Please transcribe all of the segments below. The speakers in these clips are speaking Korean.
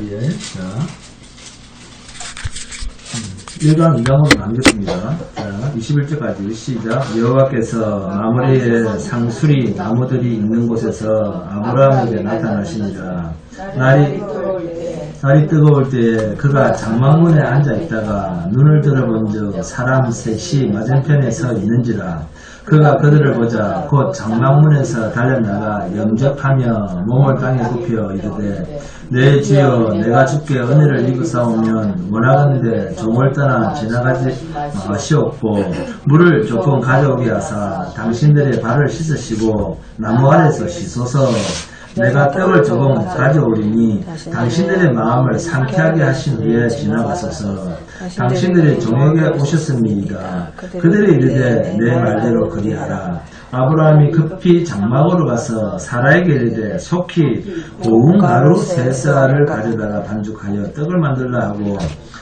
이제 자 1강 2강으로 나누겠습니다. 자 21절까지 시작. 여호와께서 마므레의 상수리 나무들이 있는 곳에서 아브라함에게 나타나시니라. 날이 뜨거울 때에 그가 장막문에 앉아 있다가 눈을 들어본즉 사람 셋이 맞은편에 서 있는지라. 그가 그들을 보자 곧 장막문에서 달려나가 영접하며 몸을 땅에 굽혀 이르되 내 주여 내가 주께 은혜를 입으사오면 원하건대 종을 떠나 지나가지 마시옵고 물을 조금 가져오게 하사 당신들의 발을 씻으시고 나무 아래서 씻소서. 내가 떡을 조금 가져오리니 당신들의 마음을 상쾌하게 하신 후에 지나가소서. 당신들이 종에게 오셨습니다. 그들이 이르되 내 말대로 그리하라. 아브라함이 급히 장막으로 가서 사라에게 이르되 속히 고운 가루 세 쌀을 가져다가 반죽하여 떡을 만들라 하고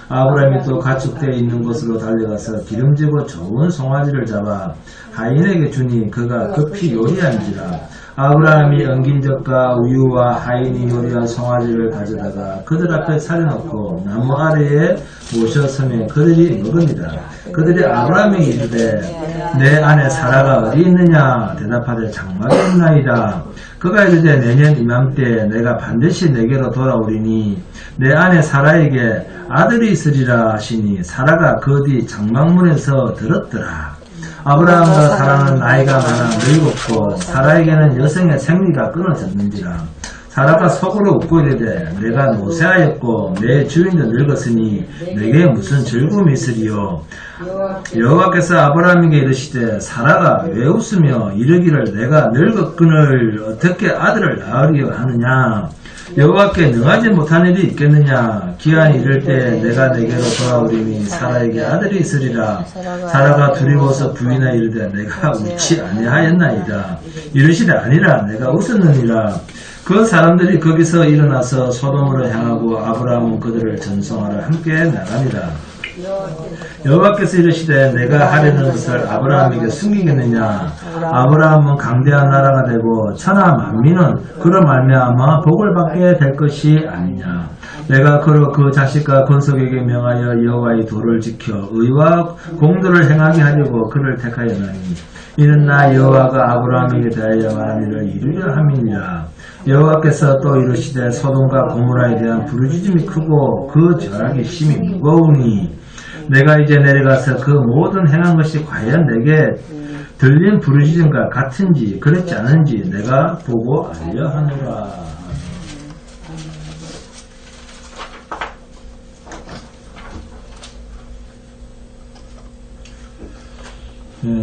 아브라함이 또 가축되어 있는 곳으로 달려가서 기름지고 좋은 송아지를 잡아 하인에게 주니 그가 급히 요리한지라. 아브라함이 엉긴 젖과 우유와 하인이 요리한 송아지를 가져다가 그들 앞에 차려놓고 나무 아래에 모셔서며 그들이 먹으니라. 그들이 아브라함에게 이르되 내 아내 사라가 어디 있느냐 대답하되 장막에 있나이다. 그가 이르되 내년 이맘때 내가 반드시 내게로 돌아오리니 내 아내 사라에게 아들이 있으리라 하시니 사라가 그 뒤 장막문에서 들었더라. 아브라함과 사라는 나이가 많아 늙었고 사라에게는 여성의 생리가 끊어졌는지라. 사라가 속으로 웃고 이르되 내가 노쇠하였고 내 주인도 늙었으니 내게 무슨 즐거움이 있으리요. 여호와께서 아브라함에게 이르시되 사라가 왜 웃으며 이르기를 내가 늙었거늘 어떻게 아들을 낳으려 하느냐. 여호와께 능하지 못한 일이 있겠느냐. 기한이 이를 때 내가 내게로 돌아오리니 사라에게 아들이 있으리라. 사라가 두리고서 부인하 이르되 내가 웃지 아니하였나이다. 이르시되 아니라 내가 웃었느니라. 그 사람들이 거기서 일어나서 소돔으로 향하고 아브라함은 그들을 전송하러 함께 나가니라. 여호와께서 이르시되 내가 하려는 것을 아브라함에게 숨기겠느냐. 아브라함은 강대한 나라가 되고 천하 만민은 그로 말미암아 복을 받게 될 것이 아니냐. 내가 그로 그 자식과 건석에게 명하여 여호와의 도를 지켜 의와 공도를 행하게 하려고 그를 택하였나니 이는 나 여호와가 아브라함에게 대하여 말한 일을 이루려 함이니라. 여호와께서 또 이르시되 소돔과 고모라에 대한 부르짖음이 크고 그 절약이 심히 무거우니 내가 이제 내려가서 그 모든 행한 것이 과연 내게 들린 부르짖음과 같은지 그렇지 않은지 내가 보고 알려 하노라.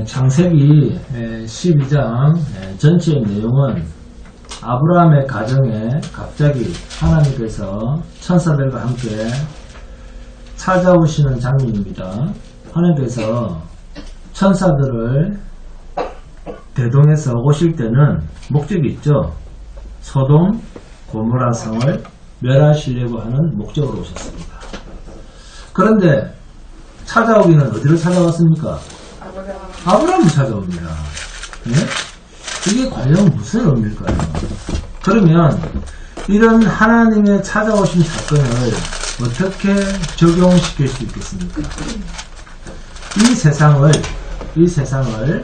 창세기 12장 전체의 내용은 아브라함의 가정에 갑자기 하나님께서 천사들과 함께 찾아오시는 장면입니다. 하나님께서 천사들을 대동해서 오실 때는 목적이 있죠. 소돔, 고모라 성을 멸하시려고 하는 목적으로 오셨습니다. 그런데 찾아오기는 어디로 찾아왔습니까? 아브라함을 찾아옵니다. 네? 이게 과연 무슨 의미일까요? 그러면 이런 하나님의 찾아오신 사건을 어떻게 적용시킬 수 있겠습니까? 이 세상을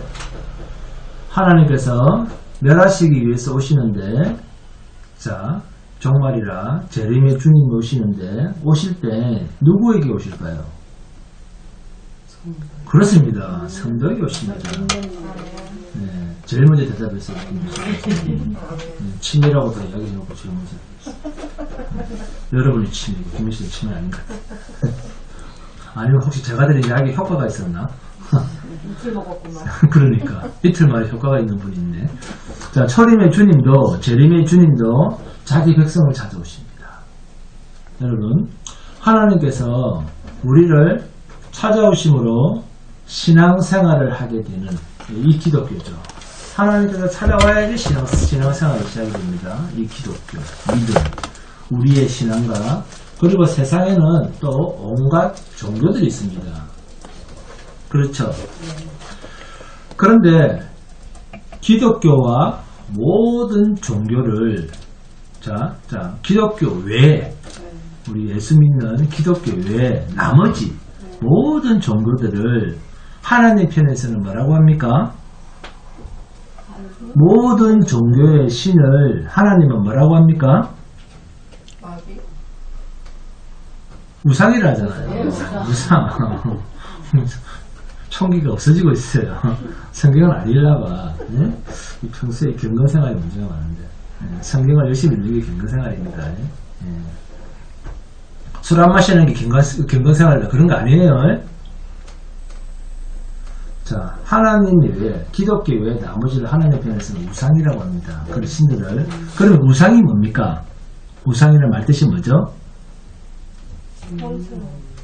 하나님께서 멸하시기 위해서 오시는데, 자, 종말이라 재림의 주님이 오시는데, 오실 때 누구에게 오실까요? 그렇습니다. 성도에게 오십니다. 네, 제일 먼저 대답했어요. 친이라고 다 이야기해놓고 제일 먼저. 여러분이 친이고 김희씨는 친이 아닌가? 아니면 혹시 제가 드린 이야기 효과가 있었나? 이틀 먹었구나. 그러니까 이틀 만에 효과가 있는 분이 있네. 자, 초림의 주님도 재림의 주님도 자기 백성을 찾아오십니다. 여러분, 하나님께서 우리를 찾아오심으로 신앙생활을 하게 되는 이 기독교죠. 하나님께서 찾아와야지 신앙생활이 시작이 됩니다. 이 기독교, 믿음, 우리의 신앙과 그리고 세상에는 또 온갖 종교들이 있습니다. 그렇죠. 그런데 기독교와 모든 종교를 기독교 외에 우리 예수 믿는 기독교 외에 나머지 모든 종교들을 하나님 편에서는 뭐라고 합니까? 모든 종교의 신을 하나님은 뭐라고 합니까? 우상이라 하잖아요. 우상. 총기가 없어지고 있어요. 성경을 안 읽나봐. 네? 평소에 경건생활이 문제가 많은데. 네? 성경을 열심히 읽는 게 경건생활입니다. 네? 술 안 마시는 게 경건생활이다. 그런 거 아니에요. 자, 하나님 외에, 기독교 외에 나머지를 하나님 편에서는 우상이라고 합니다. 그 신들을. 그러면 우상이 뭡니까? 우상이라는 말 뜻이 뭐죠?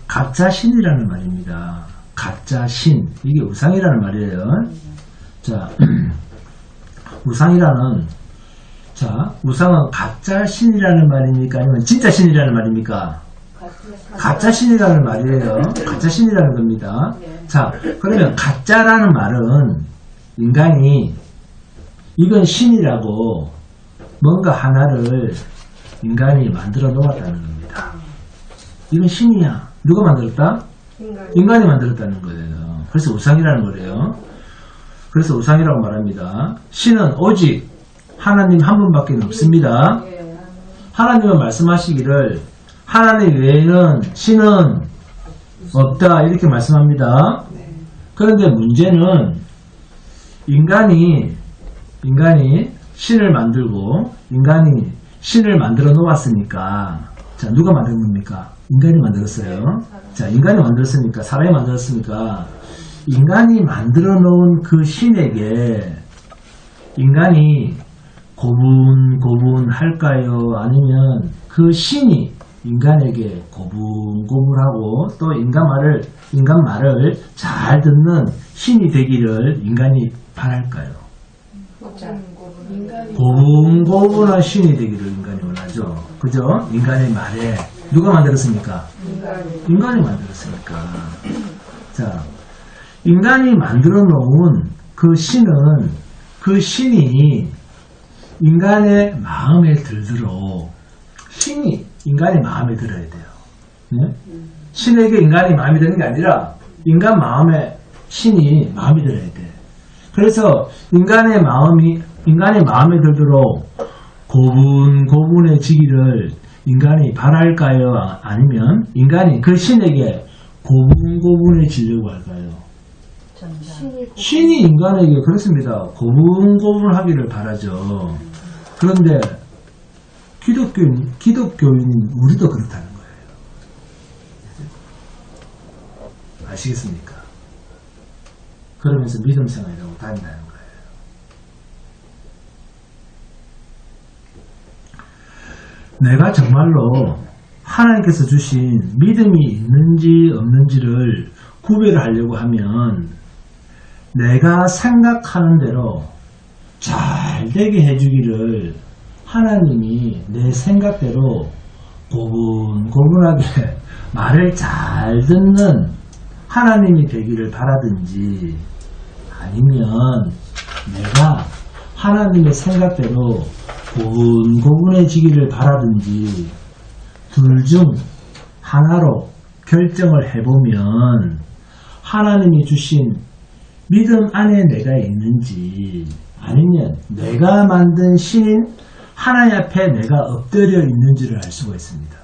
가짜 신이라는 말입니다. 가짜 신. 이게 우상이라는 말이에요. 자, 우상이라는, 자, 우상은 가짜 신이라는 말입니까? 아니면 진짜 신이라는 말입니까? 가짜 신이라는 말이에요. 가짜 신이라는 겁니다. 자, 그러면 가짜라는 말은 인간이 이건 신이라고 뭔가 하나를 인간이 만들어 놓았다는 겁니다. 이건 신이야. 누가 만들었다? 인간이 만들었다는 거예요. 그래서 우상이라는 거예요. 그래서 우상이라고 말합니다. 신은 오직 하나님 한 분밖에 없습니다. 하나님은 말씀하시기를 하나님 외에는 신은 없다 이렇게 말씀합니다. 그런데 문제는 인간이 신을 만들고 인간이 신을 만들어 놓았으니까 자 누가 만든 겁니까? 인간이 만들었어요. 자 인간이 만들었으니까 사람이 만들었으니까 인간이 만들어 놓은 그 신에게 인간이 고분고분할까요? 아니면 그 신이 인간에게 고분고분하고 또 인간 말을 잘 듣는 신이 되기를 인간이 바랄까요? 고분고분한 신이 되기를 인간이 원하죠. 그죠? 인간의 말에 누가 만들었습니까? 인간이 만들었으니까. 자, 인간이 만들어 놓은 그 신이 인간의 마음에 들도록 신이 인간의 마음에 들어야 돼요. 네? 신에게 인간이 마음에 드는 게 아니라 인간 마음에 신이 마음에 들어야 돼. 그래서 인간의 마음에 들도록 고분고분해지기를 인간이 바랄까요? 아니면 인간이 그 신에게 고분고분해지려고 할까요? 신이 인간에게 그렇습니다. 고분고분하기를 바라죠. 그런데 기독교인 우리도 그렇다는 거예요. 아시겠습니까? 그러면서 믿음 생활이라고 다닌다는 거예요. 내가 정말로 하나님께서 주신 믿음이 있는지 없는지를 구별하려고 하면 내가 생각하는 대로 잘 되게 해주기를 하나님이 내 생각대로 고분고분하게 말을 잘 듣는 하나님이 되기를 바라든지 아니면 내가 하나님의 생각대로 고분고분해지기를 바라든지 둘 중 하나로 결정을 해보면 하나님이 주신 믿음 안에 내가 있는지 아니면 내가 만든 신인 하나님 앞에 내가 엎드려 있는지를 알 수가 있습니다.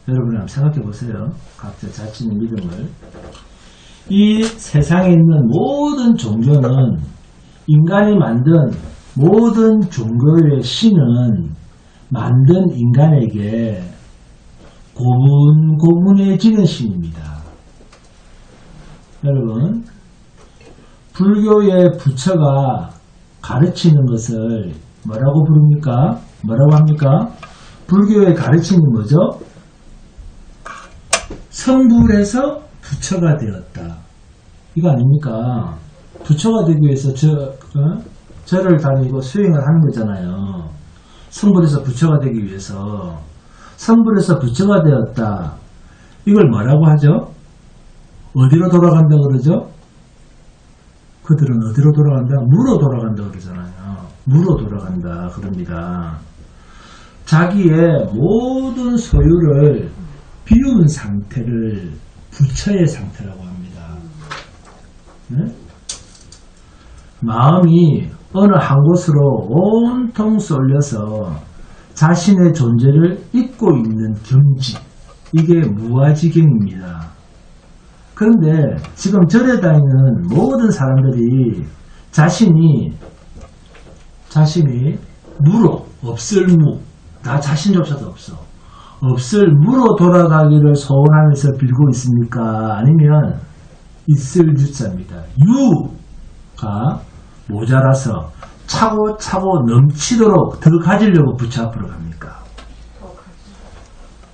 여러분 한번 생각해 보세요. 각자 자신의 믿음을. 이 세상에 있는 모든 종교는 인간이 만든 모든 종교의 신은 만든 인간에게 고분고분해지는 신입니다. 여러분 불교의 부처가 가르치는 것을 뭐라고 부릅니까? 뭐라고 합니까? 불교의 가르침이 뭐죠? 성불에서 부처가 되었다. 이거 아닙니까? 부처가 되기 위해서 절을 다니고 수행을 하는 거잖아요. 성불에서 부처가 되기 위해서. 성불에서 부처가 되었다. 이걸 뭐라고 하죠? 어디로 돌아간다 그러죠? 그들은 어디로 돌아간다? 무로 돌아간다 그러잖아요. 무로 돌아간다 그럽니다. 자기의 모든 소유를 비운 상태를 부처의 상태라고 합니다. 네? 마음이 어느 한 곳으로 온통 쏠려서 자신의 존재를 잊고 있는 경지, 이게 무아지경입니다. 그런데 지금 절에 다니는 모든 사람들이 자신이 무로, 없을 무, 나 자신조차도 없어. 없을 무로 돌아가기를 소원하면서 빌고 있습니까? 아니면 있을 유자입니다. 유가 모자라서 차고차고 넘치도록 더 가지려고 부처 앞으로 갑니까?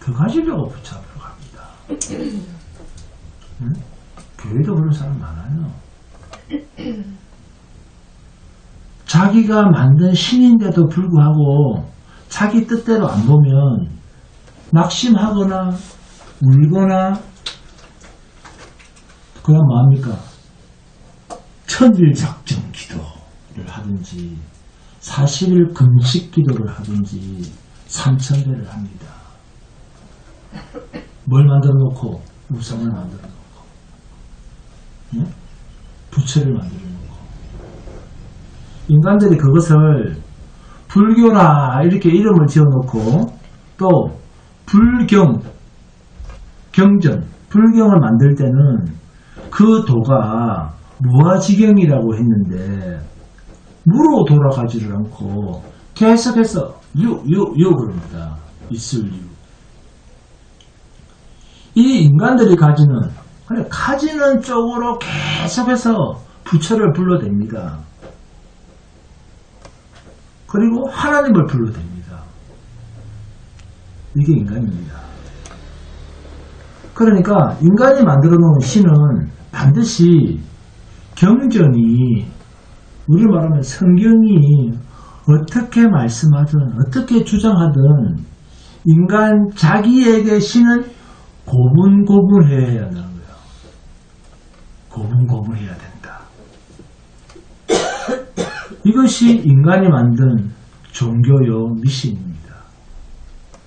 더 가지려고 부처 앞으로 갑니다. 응? 교회도 그런 사람 많아요. 자기가 만든 신인데도 불구하고 자기 뜻대로 안 보면 낙심하거나 울거나 그냥 뭐합니까? 천일작정 기도를 하든지 40일 금식 기도를 하든지 3000배를 합니다. 뭘 만들어 놓고? 우상을 만들어 놓고, 네? 부처를 만들어 놓고. 인간들이 그것을 불교라 이렇게 이름을 지어놓고 또 경전, 불경을 만들 때는 그 도가 무아지경이라고 했는데 무로 돌아가지를 않고 계속해서 유 그럽니다. 있을 유. 이 인간들이 가지는 쪽으로 계속해서 부처를 불러댑니다. 그리고 하나님을 불러댑니다. 이게 인간입니다. 그러니까 인간이 만들어 놓은 신은 반드시 경전이, 우리 말하면 성경이 어떻게 말씀하든 어떻게 주장하든 인간 자기에게 신은 고분고분해야 한다는 거예요. 고분고분해야 된다. 이것이 인간이 만든 종교요 미신입니다.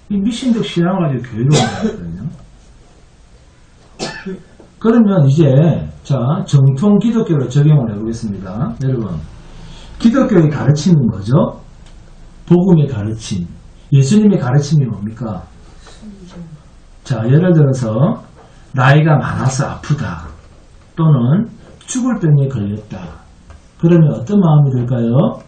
이 미신적 신앙을 가지고 교회로 나왔거든요. 그러면 이제 정통 기독교로 적용을 해보겠습니다. 여러분, 기독교의 가르침은 뭐죠? 복음의 가르침, 예수님의 가르침이 뭡니까? 예를 들어서 나이가 많아서 아프다, 또는 죽을 병에 걸렸다. 그러면 어떤 마음이 들까요?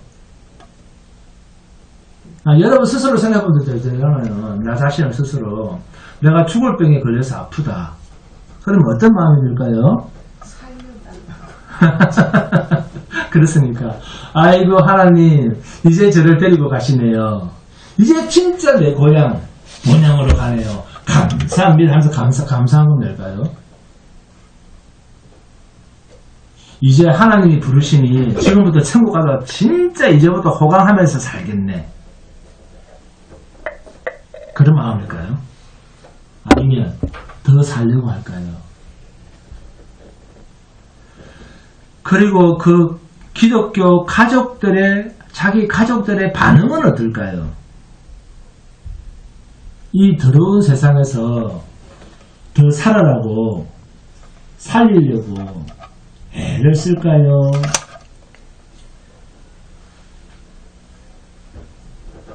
여러분 스스로 생각해보면 되잖아요. 나 자신을 스스로 내가 죽을 병에 걸려서 아프다. 그러면 어떤 마음이 들까요? 그렇습니까? 아이고 하나님 이제 저를 데리고 가시네요. 이제 진짜 내 고향 본향으로 가네요. 감사합니다 하면서 감사한 건 될까요? 이제 하나님이 부르시니 지금부터 천국 가서 진짜 이제부터 호강하면서 살겠네. 그런 마음일까요? 아니면 더 살려고 할까요? 그리고 그 기독교 자기 가족들의 반응은 어떨까요? 이 더러운 세상에서 더 살아라고, 살리려고 애를 쓸까요?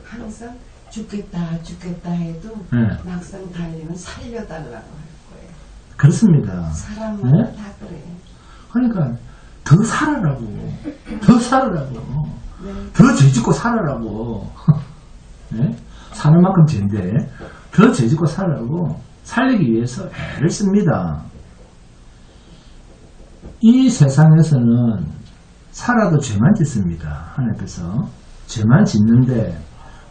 항상 죽겠다 해도 막상 달리면 살려달라고 할 거예요. 그렇습니다. 사람은 네? 다 그래요. 그러니까 더 살아라고, 더 죄짓고 살아라고. 네? 사는 만큼 죄인데 더 죄짓고 살아라고 살리기 위해서 애를 씁니다. 이 세상에서는 살아도 죄만 짓습니다. 하나님 앞에서 죄만 짓는데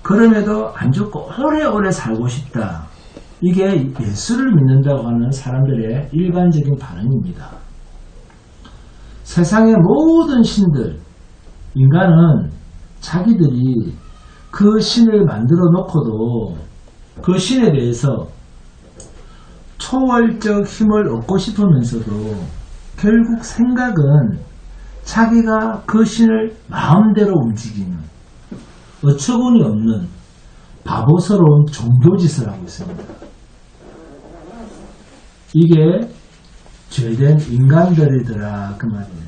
그럼에도 안 죽고 오래오래 살고 싶다. 이게 예수를 믿는다고 하는 사람들의 일반적인 반응입니다. 세상의 모든 신들, 인간은 자기들이 그 신을 만들어 놓고도 그 신에 대해서 초월적 힘을 얻고 싶으면서도 결국 생각은 자기가 그 신을 마음대로 움직이는, 어처구니 없는 바보스러운 종교짓을 하고 있습니다. 이게 죄된 인간들이더라 그 말이에요.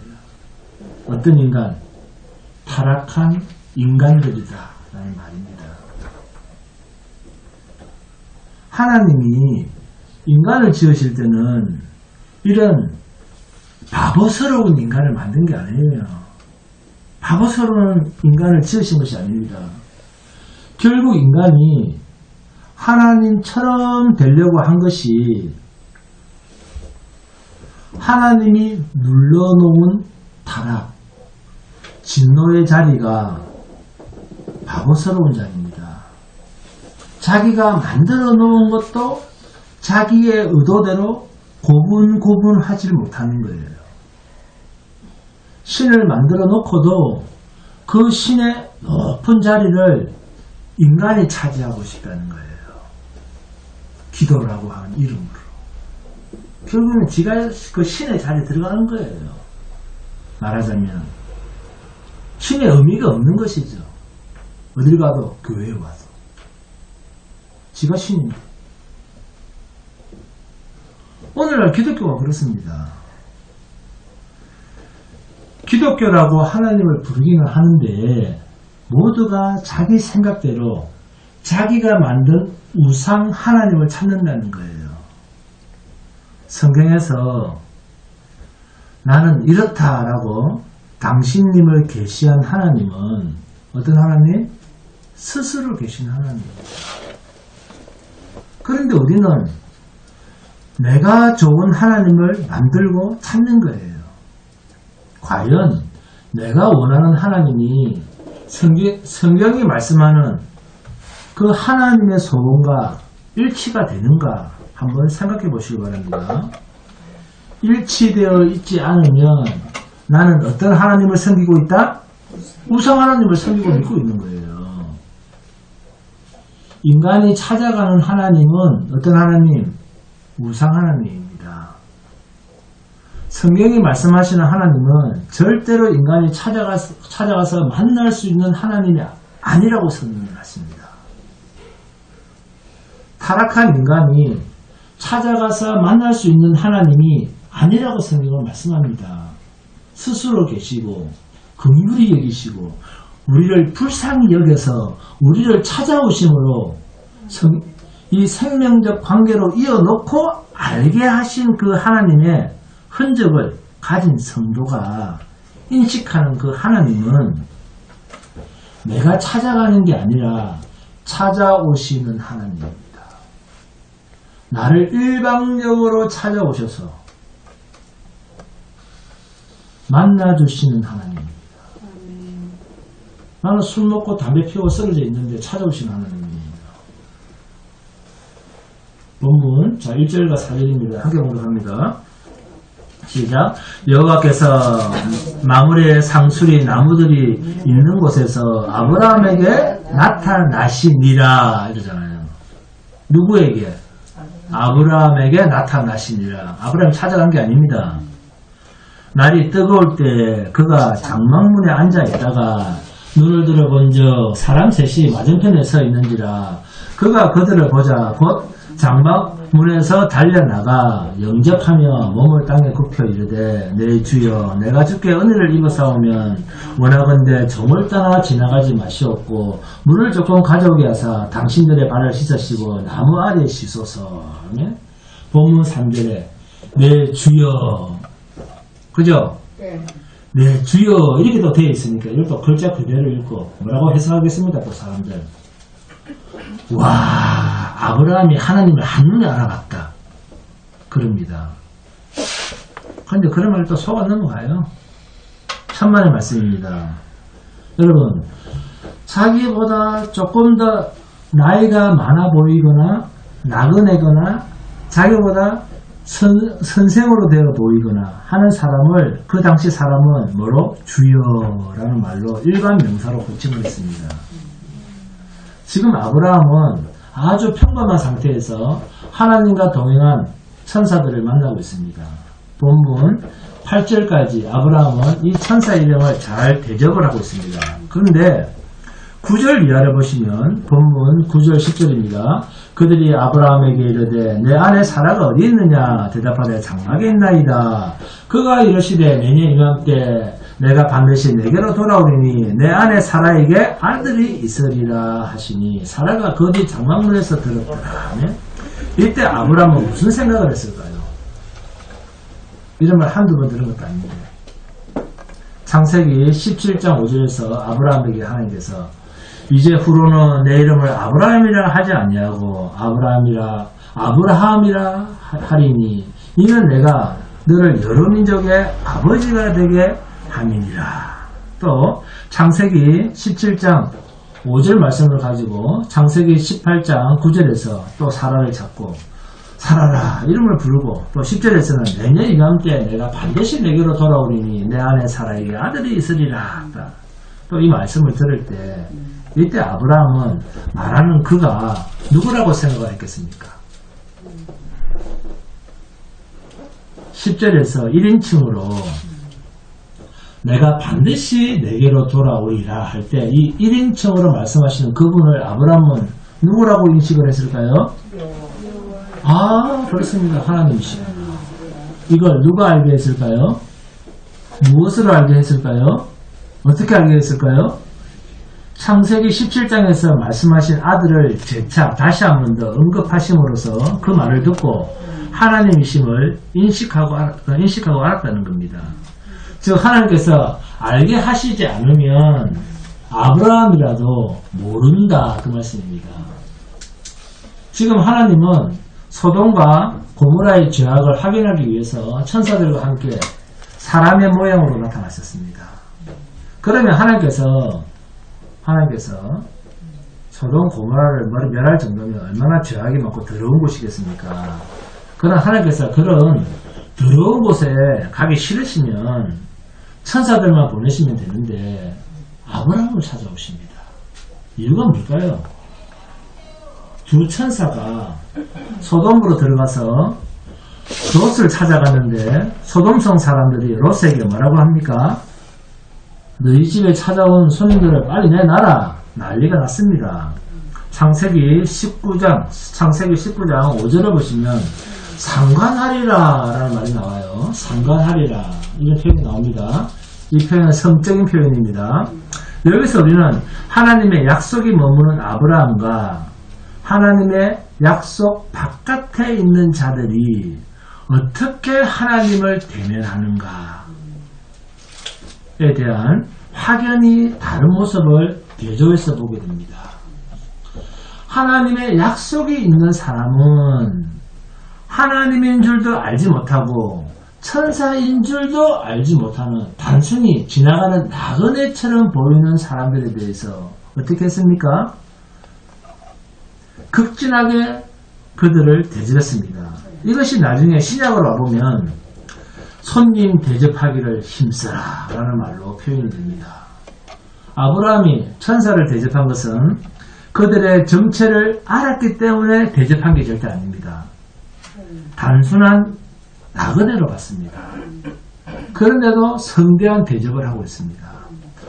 어떤 인간? 타락한 인간들이다 라는 말입니다. 하나님이 인간을 지으실 때는 이런 바보스러운 인간을 만든 게 아니에요. 바보스러운 인간을 지으신 것이 아닙니다. 결국 인간이 하나님처럼 되려고 한 것이 하나님이 눌러놓은 타락, 진노의 자리가 바보스러운 자리입니다. 자기가 만들어 놓은 것도 자기의 의도대로 고분고분하지 못하는 거예요. 신을 만들어 놓고도 그 신의 높은 자리를 인간이 차지하고 싶다는 거예요. 기도라고 하는 이름으로. 결국은 지가 그 신의 자리에 들어가는 거예요. 말하자면 신의 의미가 없는 것이죠. 어딜 가도 교회에 와서 지가 신인데. 오늘날 기독교가 그렇습니다. 기독교라고 하나님을 부르기는 하는데 모두가 자기 생각대로 자기가 만든 우상 하나님을 찾는다는 거예요. 성경에서 나는 이렇다라고 당신님을 계시한 하나님은 어떤 하나님? 스스로 계신 하나님입니다. 그런데 우리는 내가 좋은 하나님을 만들고 찾는 거예요. 과연 내가 원하는 하나님이 성경이 말씀하는 그 하나님의 소원과 일치가 되는가 한번 생각해 보시기 바랍니다. 일치되어 있지 않으면 나는 어떤 하나님을 섬기고 있다? 우상 하나님을 섬기고 믿고 있는 거예요. 인간이 찾아가는 하나님은 어떤 하나님? 우상 하나님입니다. 성경이 말씀하시는 하나님은 절대로 인간이 찾아가서 만날 수 있는 하나님이 아니라고 선언을 하십니다. 타락한 인간이 찾아가서 만날 수 있는 하나님이 아니라고 성경은 말씀합니다. 스스로 계시고 긍휼히 여기시고 우리를 불쌍히 여겨서 우리를 찾아오심으로 이 생명적 관계로 이어놓고 알게 하신 그 하나님의 흔적을 가진 성도가 인식하는 그 하나님은 내가 찾아가는 게 아니라 찾아오시는 하나님입니다. 나를 일방적으로 찾아오셔서 만나주시는 하나님입니다. 나는 술 먹고 담배 피우고 쓰러져 있는데 찾아오시는 하나님입니다. 본문 자 1절과 4절입니다. 함께 공독합니다. 시작. 여호와께서 마므레 상수리 나무들이 있는 곳에서 아브라함에게 나타나시니라 이러잖아요. 누구에게? 아브라함에게 나타나시니라. 아브라함이 찾아간 게 아닙니다. 날이 뜨거울 때 그가 장막문에 앉아 있다가 눈을 들어본 적 사람 셋이 맞은편에 서 있는지라. 그가 그들을 보자 곧 장막문에서 달려나가 영접하며 몸을 땅에 굽혀 이르되 내 주여 내가 주께 은혜를 입어사오면 원하건대 종을 떠나 지나가지 마시옵고 물을 조금 가져오게 하사 당신들의 발을 씻으시고 나무 아래에 씻소서. 본문 3절에 내 주여 그죠? 네 주여 이렇게 또 되어 있으니까 이것도 글자 그대로 읽고 뭐라고 해석하겠습니다 또 사람들. 와 아브라함이 하나님을 한눈에 알아봤다 그럽니다. 그런데 그런 말을 또 속아 넘어가요. 천만의 말씀입니다. 여러분 자기보다 조금 더 나이가 많아 보이거나 나그네거나 자기보다 선생으로 되어 보이거나 하는 사람을 그 당시 사람은 뭐로? 주여라는 말로 일반 명사로 고침을 했습니다. 지금 아브라함은 아주 평범한 상태에서 하나님과 동행한 천사들을 만나고 있습니다. 본문 8절까지 아브라함은 이 천사 이름을 잘 대접을 하고 있습니다. 그런데 9절 이하를 보시면 본문 9절 10절입니다. 그들이 아브라함에게 이르되 내 아내 사라가 어디 있느냐 대답하되 장막에 있나이다. 그가 이르시되 내년 이맘때 내가 반드시 내게로 돌아오리니 내 아내 사라에게 아들이 있으리라 하시니 사라가 거기 장막문에서 들었더라. 이때 아브라함은 무슨 생각을 했을까요? 이런 말 한두 번 들은 것도 아닌데 창세기 17장 5절에서 아브라함에게 하나님께서 이제 후로는 내 이름을 아브라함이라 하지 아니하고 아브라함이라 하리니 이는 내가 너를 여러 민족의 아버지가 되게 함이니라. 또 창세기 17장 5절 말씀을 가지고 창세기 18장 9절에서 또 사라를 찾고 사라라 이름을 부르고 또 10절에서는 내년 이맘때 내가 반드시 내게로 돌아오리니 내 아내 사라에게 아들이 있으리라. 또 이 말씀을 들을 때 이때 아브라함은 말하는 그가 누구라고 생각을 했겠습니까? 10절에서 1인칭으로 내가 반드시 내게로 돌아오리라 할 때 이 1인칭으로 말씀하시는 그분을 아브라함은 누구라고 인식을 했을까요? 그렇습니다. 하나님이시다. 이걸 누가 알게 했을까요? 무엇으로 알게 했을까요? 어떻게 알게 했을까요? 창세기 17장에서 말씀하신 아들을 재차 다시 한 번 더 언급하심으로써 그 말을 듣고 하나님이심을 인식하고 알았다는 겁니다. 즉 하나님께서 알게 하시지 않으면 아브라함이라도 모른다 그 말씀입니다. 지금 하나님은 소돔과 고모라의 죄악을 확인하기 위해서 천사들과 함께 사람의 모양으로 나타나셨습니다. 그러면 하나님께서 소돔 고모라를 멸할 정도면 얼마나 죄악이 많고 더러운 곳이겠습니까? 그러나 하나님께서 그런 더러운 곳에 가기 싫으시면 천사들만 보내시면 되는데 아브라함을 찾아오십니다. 이유가 뭘까요? 두 천사가 소돔으로 들어가서 롯을 찾아갔는데 소돔성 사람들이 롯에게 뭐라고 합니까? 너희 집에 찾아온 손님들을 빨리 내놔라. 난리가 났습니다. 창세기 19장 5절을 보시면 상관하리라 라는 말이 나와요. 상관하리라 이런 표현이 나옵니다. 이 표현은 성적인 표현입니다. 여기서 우리는 하나님의 약속이 머무는 아브라함과 하나님의 약속 바깥에 있는 자들이 어떻게 하나님을 대면하는가에 대한 확연히 다른 모습을 대조해서 보게 됩니다. 하나님의 약속이 있는 사람은 하나님인 줄도 알지 못하고 천사인 줄도 알지 못하는 단순히 지나가는 나그네처럼 보이는 사람들에 대해서 어떻게 했습니까? 극진하게 그들을 대접했습니다. 이것이 나중에 신약으로 와보면 손님 대접하기를 힘쓰라 라는 말로 표현이 됩니다. 아브라함이 천사를 대접한 것은 그들의 정체를 알았기 때문에 대접한 게 절대 아닙니다. 단순한 나그네로 봤습니다. 그런데도 성대한 대접을 하고 있습니다.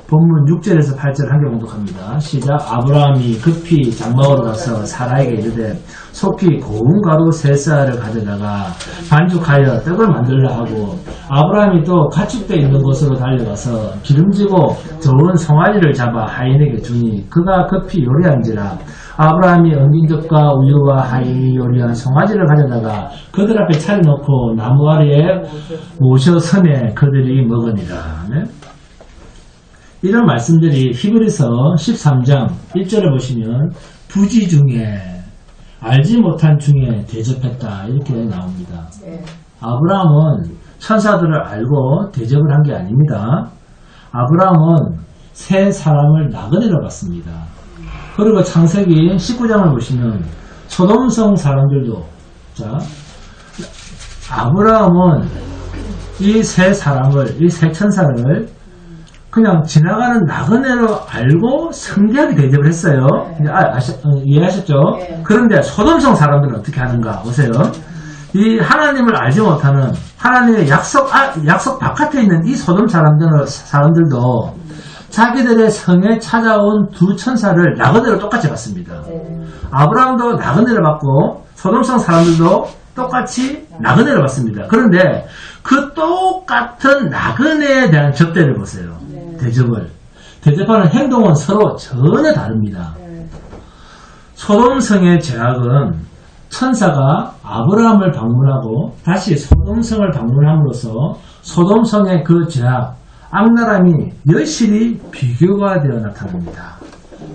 본문 6절에서 8절 한 개 공독합니다. 시작. 아브라함이 급히 장막으로 가서 사라에게 이르되 속히 고운 가루 3쌀을 가져다가 반죽하여 떡을 만들라 하고 아브라함이 또 가축대 있는 곳으로 달려가서 기름지고 좋은 송아지를 잡아 하인에게 주니 그가 급히 요리한지라 아브라함이 엉긴 젖과 우유와 하인이 요리한 송아지를 가져다가 그들 앞에 차려놓고 나무 아래에 모셔 섬에 그들이 먹으니라. 네? 이런 말씀들이 히브리서 13장 1절을 보시면 부지 중에 알지 못한 중에 대접했다 이렇게 나옵니다. 아브라함은 천사들을 알고 대접을 한 게 아닙니다. 아브라함은 세 사람을 나그네로 봤습니다. 그리고 창세기 19장을 보시면 소돔성 사람들도 아브라함은 이 세 사람을 이 세 천사를 그냥 지나가는 나그네로 알고 성대하게 대접을 했어요. 이해하셨죠? 그런데 소돔성 사람들은 어떻게 하는가 보세요. 이 하나님을 알지 못하는 하나님의 약속 바깥에 있는 이 소돔 사람들도 자기들의 성에 찾아온 두 천사를 나그네로 똑같이 받습니다. 아브라함도 나그네를 받고 소돔성 사람들도 똑같이 나그네를 받습니다. 그런데 그 똑같은 나그네에 대한 접대를 보세요. 대접하는 행동은 서로 전혀 다릅니다. 소돔성의 죄악은 천사가 아브라함을 방문하고 다시 소돔성을 방문함으로써 소돔성의 그 죄악, 악랄함이 여실히 비교가 되어 나타납니다.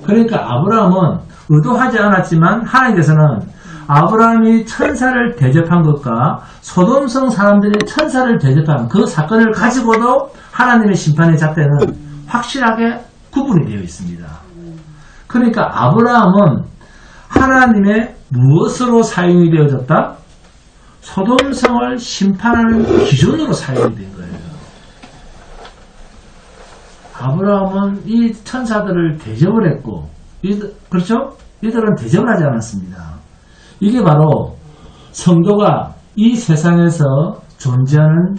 그러니까 아브라함은 의도하지 않았지만 하나님께서는 아브라함이 천사를 대접한 것과 소돔성 사람들이 천사를 대접한 그 사건을 가지고도 하나님의 심판의 잣대는 확실하게 구분이 되어 있습니다. 그러니까 아브라함은 하나님의 무엇으로 사용이 되어졌다? 소돔성을 심판하는 기준으로 사용이 된 거예요. 아브라함은 이 천사들을 대접을 했고, 그렇죠? 이들은 대접을 하지 않았습니다. 이게 바로 성도가 이 세상에서 존재하는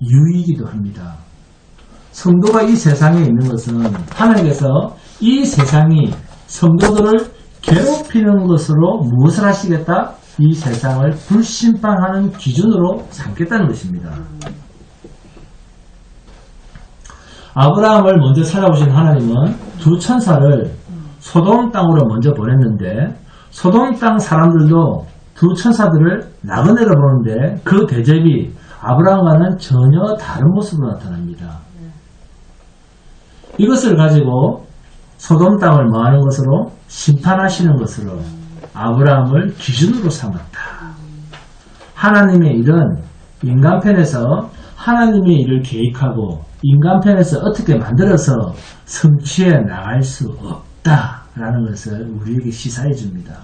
이유이기도 합니다. 성도가 이 세상에 있는 것은 하나님께서 이 세상이 성도들을 괴롭히는 것으로 무엇을 하시겠다? 이 세상을 불심판하는 기준으로 삼겠다는 것입니다. 아브라함을 먼저 찾아오신 하나님은 두 천사를 소돔 땅으로 먼저 보냈는데 소돔 땅 사람들도 두 천사들을 나그네로 보는데 그 대접이 아브라함과는 전혀 다른 모습으로 나타납니다. 이것을 가지고 소돔 땅을 뭐하는 것으로? 심판하시는 것으로 아브라함을 기준으로 삼았다. 하나님의 일은 인간편에서 하나님의 일을 계획하고 인간편에서 어떻게 만들어서 성취해 나갈 수 없다라는 것을 우리에게 시사해 줍니다.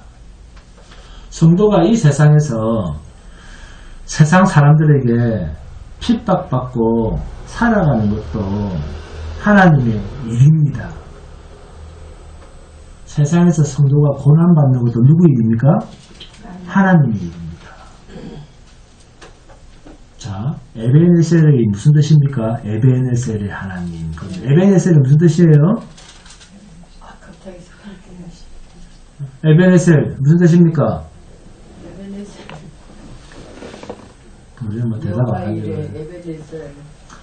성도가 이 세상에서 세상 사람들에게 핍박받고 살아가는 것도 하나님의 일입니다. 세상에서 성도가 고난받는 것도 누구 일입니까? 하나님의 일입니다. 자, 에베네셀이 무슨 뜻입니까? 에베네셀의 하나님. 에베네셀은 무슨 뜻이에요? 갑자기 에베네셀 무슨 뜻입니까? 우리는 뭐 대답 안 하죠.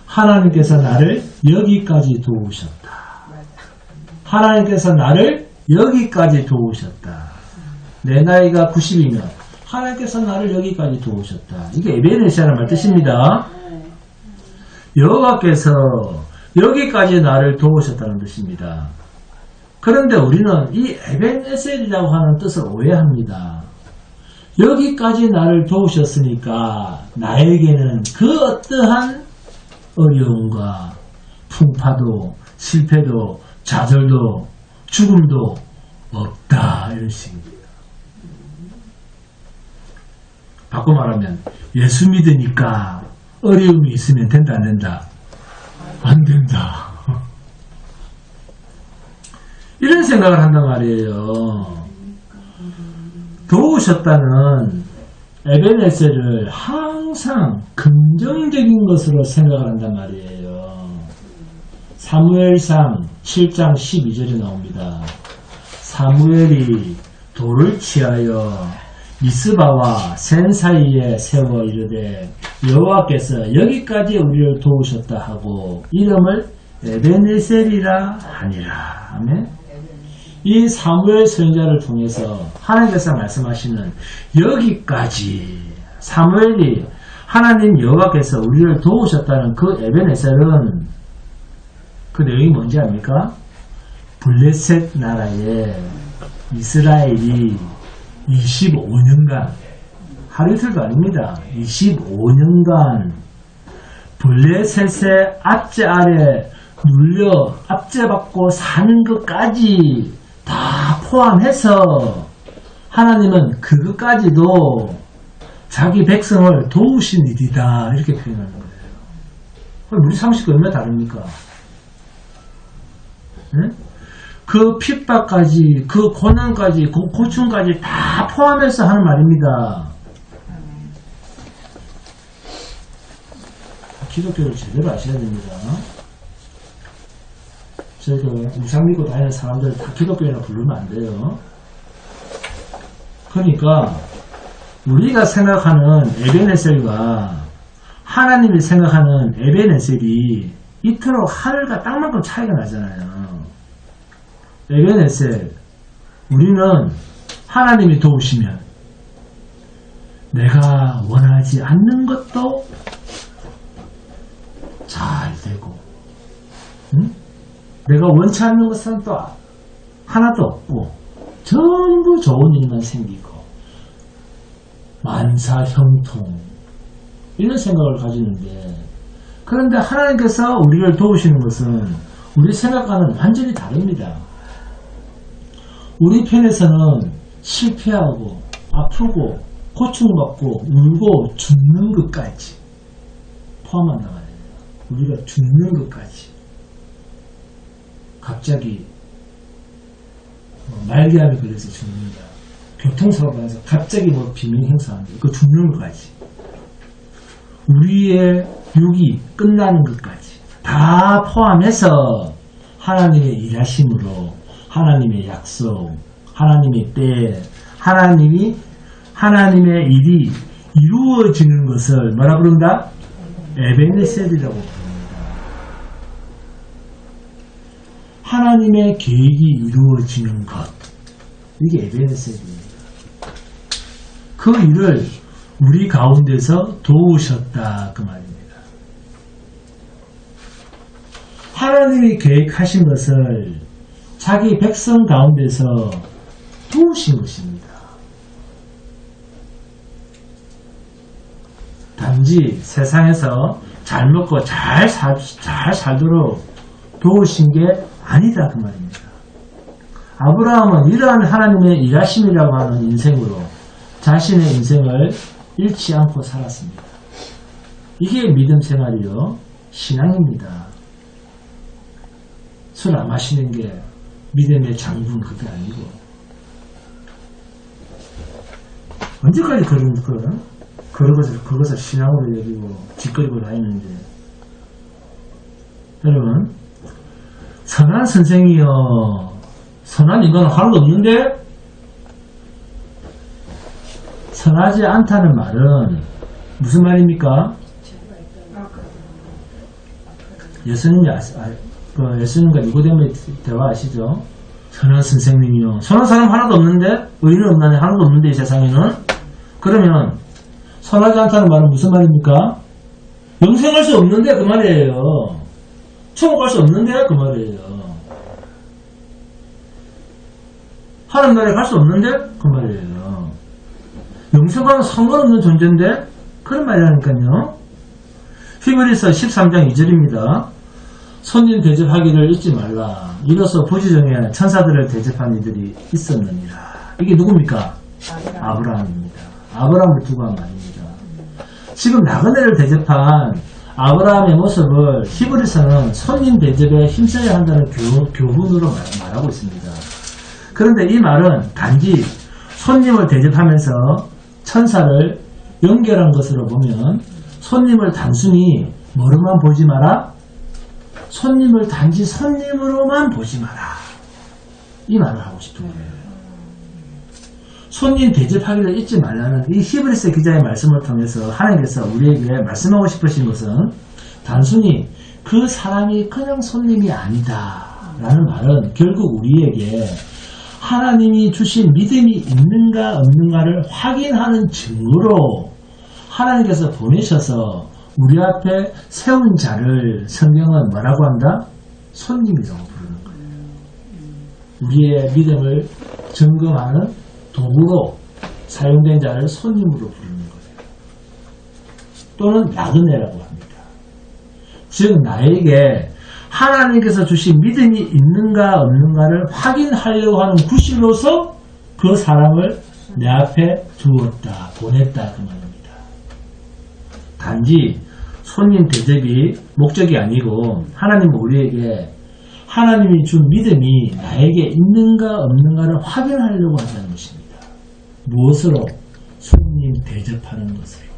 하나님께서 나를 여기까지 도우셨다. 하나님께서 나를 여기까지 도우셨다. 내 나이가 90이면 하나님께서 나를 여기까지 도우셨다. 이게 에베네셀이라는 말 뜻입니다. 여호와께서 여기까지 나를 도우셨다는 뜻입니다. 그런데 우리는 이 에베네셀이라고 하는 뜻을 오해합니다. 여기까지 나를 도우셨으니까 나에게는 그 어떠한 어려움과 풍파도 실패도 좌절도 죽음도 없다, 이런 식입니다. 바꿔 말하면 예수 믿으니까 어려움이 있으면 된다, 안 된다? 안 된다. 이런 생각을 한단 말이에요. 도우셨다는 에베네셀을 항상 긍정적인 것으로 생각을 한단 말이에요. 사무엘상 7장 12절에 나옵니다. 사무엘이 돌을 취하여 미스바와 센 사이에 세워 이르되 여호와께서 여기까지 우리를 도우셨다 하고 이름을 에베네셀이라 하니라. 아멘. 이 사무엘 선지자를 통해서 하나님께서 말씀하시는 여기까지 사무엘이 하나님 여호와께서 우리를 도우셨다는 그 에베네셀은 그 내용이 뭔지 압니까? 블레셋 나라에 이스라엘이 25년간 하루 이틀도 아닙니다. 25년간 블레셋의 압제 아래 눌려 압제받고 사는 것까지 다 포함해서 하나님은 그것까지도 자기 백성을 도우신 일이다, 이렇게 표현하는 거예요. 우리 상식과 얼마나 다릅니까? 네? 그 핍박까지, 그 고난까지, 그 고충까지 다 포함해서 하는 말입니다. 기독교를 제대로 아셔야 됩니다. 저희가 우상 믿고 다니는 사람들 다 기독교인이라 부르면 안 돼요. 그러니까 우리가 생각하는 에벤에셀과 하나님이 생각하는 에벤에셀이 이토록 하늘과 땅만큼 차이가 나잖아요. 에벤에셀, 우리는 하나님이 도우시면 내가 원하지 않는 것도 잘 되고, 응? 내가 원치 않는 것은 또 하나도 없고 전부 좋은 일만 생기고 만사형통 이런 생각을 가지는데, 그런데 하나님께서 우리를 도우시는 것은 우리 생각과는 완전히 다릅니다. 우리 편에서는 실패하고 아프고 고충받고 울고 죽는 것까지 포함한다고 해요. 우리가 죽는 것까지. 갑자기 말기암에 걸려서 죽는다. 교통사고 나서 갑자기 비명 행사한다. 그 죽는 것까지. 우리의 육이 끝나는 것까지 다 포함해서 하나님의 일하심으로, 하나님의 약속, 하나님의 때, 하나님의 일이 이루어지는 것을 뭐라 부른다? 에베네셀이라고 부릅니다. 하나님의 계획이 이루어지는 것, 이게 에베네셀입니다. 그 일을 우리 가운데서 도우셨다, 그 말입니다. 하나님이 계획하신 것을 자기 백성 가운데서 도우신 것입니다. 단지 세상에서 잘 먹고 잘 살도록 도우신 게 아니다, 그 말입니다. 아브라함은 이러한 하나님의 일하심이라고 하는 인생으로 자신의 인생을 잃지 않고 살았습니다. 이게 믿음 생활이요, 신앙입니다. 술 안 마시는 게 믿음의 장분, 그게 아니고. 언제까지 그것을 신앙으로 여기고 짓거리고 다니는데. 여러분, 선한 선생이요, 선한 인간은 하나도 없는데? 선하지 않다는 말은 무슨 말입니까? 예수님과 니고데모의 대화 아시죠? 선한 선생님이요, 선한 사람 하나도 없는데? 의인은 없나니 하나도 없는데 이 세상에는? 그러면 선하지 않다는 말은 무슨 말입니까? 영생할 수 없는데 그 말이에요. 천국 갈 수 없는데 그 말이에요. 하나님 나라에 갈 수 없는데 그 말이에요. 영생과는 상관없는 존재인데 그런 말이라니까요. 히브리서 13장 2절입니다. 손님 대접하기를 잊지 말라. 이로써 부지정에 천사들을 대접한 이들이 있었느니라. 이게 누굽니까? 아브라함입니다. 아브라함을 두고 한 말입니다. 지금 나그네를 대접한 아브라함의 모습을 히브리서는 손님 대접에 힘써야 한다는 교훈으로 말하고 있습니다. 그런데 이 말은 단지 손님을 대접하면서 천사를 연결한 것으로 보면 손님을 단순히 뭐로만 보지 마라? 손님을 단지 손님으로만 보지 마라. 이 말을 하고 싶은 거예요. 손님 대접하기를 잊지 말라는 이 히브리서 기자의 말씀을 통해서 하나님께서 우리에게 말씀하고 싶으신 것은 단순히 그 사람이 그냥 손님이 아니다 라는 말은 결국 우리에게 하나님이 주신 믿음이 있는가 없는가를 확인하는 증거로 하나님께서 보내셔서 우리 앞에 세운 자를 성경은 뭐라고 한다? 손님이라고 부르는 거예요. 우리의 믿음을 점검하는 도구로 사용된 자를 손님으로 부르는 거예요. 또는 나그네라고 합니다. 즉 나에게 하나님께서 주신 믿음이 있는가 없는가를 확인하려고 하는 구실로서 그 사람을 내 앞에 두었다, 보냈다 그 말입니다. 단지 손님 대접이 목적이 아니고 하나님은 우리에게 하나님이 준 믿음이 나에게 있는가 없는가를 확인하려고 한다는 것입니다. 무엇으로? 손님 대접하는 것으로.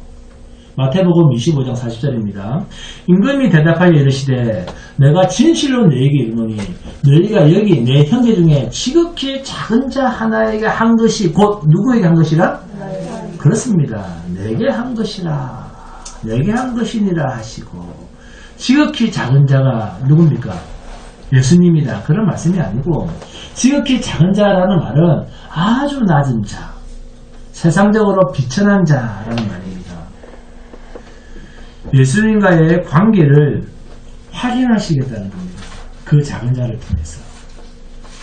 마태복음 25장 40절입니다. 임금이 대답하여 이르시되 내가 진실로 너희에게 이르노니 너희가 여기 내 형제 중에 지극히 작은 자 하나에게 한 것이 곧 누구에게 한 것이라? 그렇습니다. 내게 한 것이라. 내게 한 것이니라 하시고 지극히 작은 자가 누굽니까? 예수님이다. 그런 말씀이 아니고 지극히 작은 자라는 말은 아주 낮은 자, 세상적으로 비천한 자라는 말입니다. 예수님과의 관계를 확인하시겠다는 겁니다. 그 작은 자를 통해서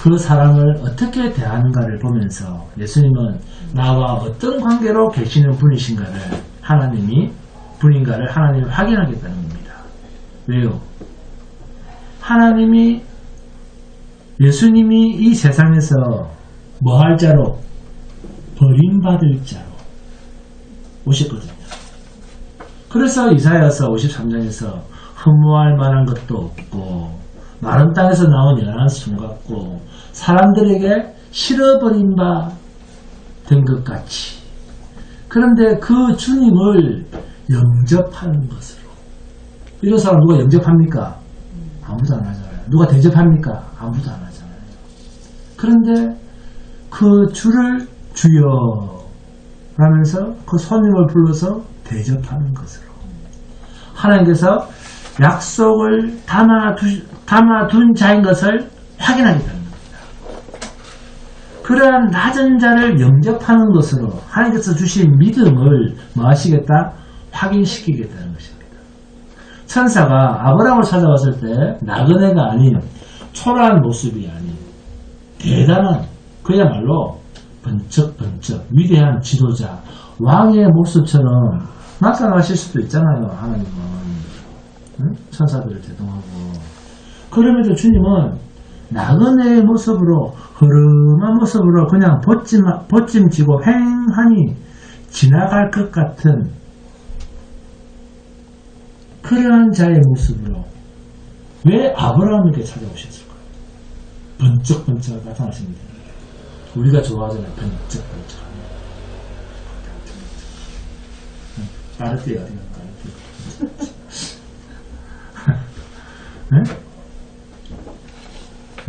그 사람을 어떻게 대하는가를 보면서 예수님은 나와 어떤 관계로 계시는 분이신가를 하나님이 확인하겠다는 겁니다. 왜요? 예수님이 이 세상에서 뭐 할 자로? 버림받을 자로 오셨거든요. 그래서 이사야서 53장에서 흠모할 만한 것도 없고 마른 땅에서 나온 연한 순 같고 사람들에게 실어버린 바 된 것 같이, 그런데 그 주님을 영접하는 것으로. 이런 사람 누가 영접합니까? 아무도 안 하잖아요. 누가 대접합니까? 아무도 안 하잖아요. 그런데 그 주를 주여 라면서 그 손님을 불러서 대접하는 것으로 하나님께서 약속을 담아둔 자인 것을 확인하겠다는 겁니다. 그러한 낮은 자를 영접하는 것으로 하나님께서 주신 믿음을 뭐 하시겠다? 확인시키겠다는 것입니다. 천사가 아브라함을 찾아왔을 때 나그네가 아닌 초라한 모습이 아닌 대단한, 그야말로 번쩍번쩍 위대한 지도자, 왕의 모습처럼 나타나실 수도 있잖아요. 하나님은 천사들을 대동하고. 그럼에도 주님은 나그네의 모습으로, 흐름한 모습으로 그냥 보찜지고 횡하니 지나갈 것 같은 그러한 자의 모습으로 왜 아브라함에게 찾아오셨을까요? 번쩍번쩍 나타나십니다. 우리가 좋아하잖아요. 번쩍번쩍. 까르띠에 어디가 까르띠에.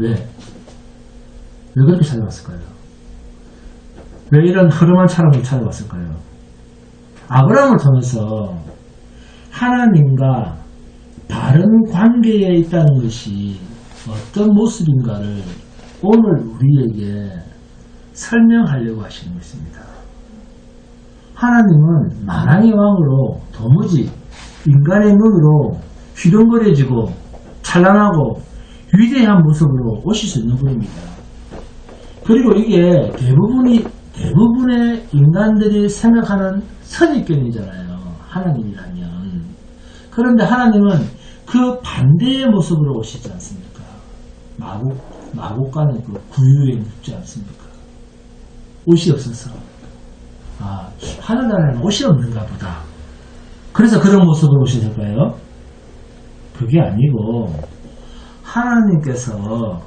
네? 왜 그렇게 찾아왔을까요? 왜 이런 흐름한 사람을 찾아왔을까요? 아브라함을 통해서 하나님과 바른 관계에 있다는 것이 어떤 모습인가를 오늘 우리에게 설명하려고 하시는 것입니다. 하나님은 만왕의 왕으로 도무지 인간의 눈으로 휘둥그레지고 찬란하고 위대한 모습으로 오실 수 있는 분입니다. 그리고 이게 대부분의 인간들이 생각하는 선입견이잖아요. 하나님이라면. 그런데 하나님은 그 반대의 모습으로 오시지 않습니까? 마곡간의 그 구유에 묻지 않습니까? 옷이 없어서. 하늘나라에는 옷이 없는가 보다. 그래서 그런 모습으로 오셨을까요? 그게 아니고 하나님께서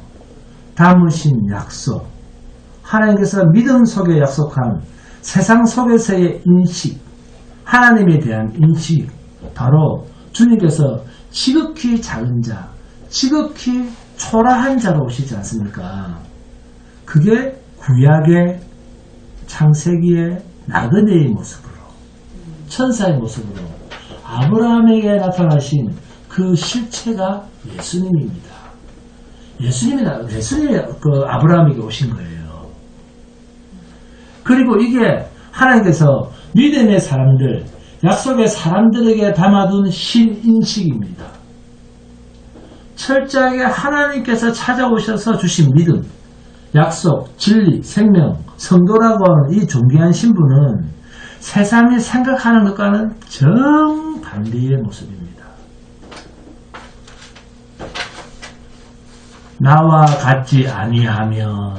담으신 약속, 하나님께서 믿음 속에 약속한 세상 속에서의 인식, 하나님에 대한 인식, 바로 주님께서 지극히 작은 자, 지극히 초라한 자로 오시지 않습니까? 그게 구약의 창세기의 나그네의 모습으로, 천사의 모습으로 아브라함에게 나타나신 그 실체가 예수님입니다. 예수님이 그 아브라함에게 오신 거예요. 그리고 이게 하나님께서 믿음의 사람들, 약속의 사람들에게 담아둔 신인식입니다. 철저하게 하나님께서 찾아오셔서 주신 믿음, 약속, 진리, 생명, 성도라고 하는 이 존귀한 신분은 세상이 생각하는 것과는 정반대의 모습입니다. 나와 같지 아니하면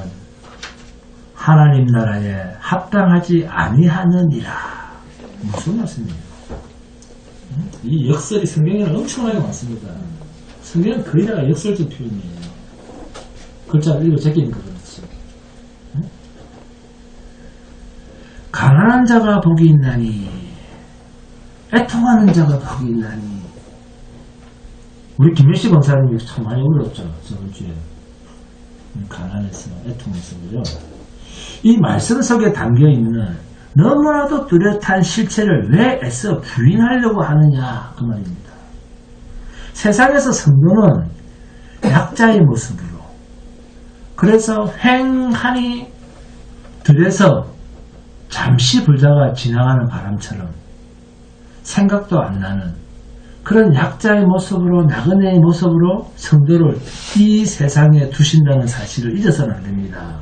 하나님 나라에 합당하지 아니하느니라. 무슨 말씀이에요? 이 역설이 성경에는 엄청나게 많습니다. 성경은 거의 다 역설적 표현이에요. 글자를 읽어 제끼니까 그렇지. 가난한 자가 복이 있나니 애통하는 자가 복이 있나니. 우리 김일식 권사님이 참 많이 울었죠. 저번 주에. 가난해서, 애통해서, 그죠? 이 말씀 속에 담겨있는 너무나도 뚜렷한 실체를 왜 애써 부인하려고 하느냐, 그 말입니다. 세상에서 성도는 약자의 모습으로, 그래서 횡하니 들에서 잠시 불자가 지나가는 바람처럼 생각도 안 나는 그런 약자의 모습으로, 나그네의 모습으로 성도를 이 세상에 두신다는 사실을 잊어서는 안 됩니다.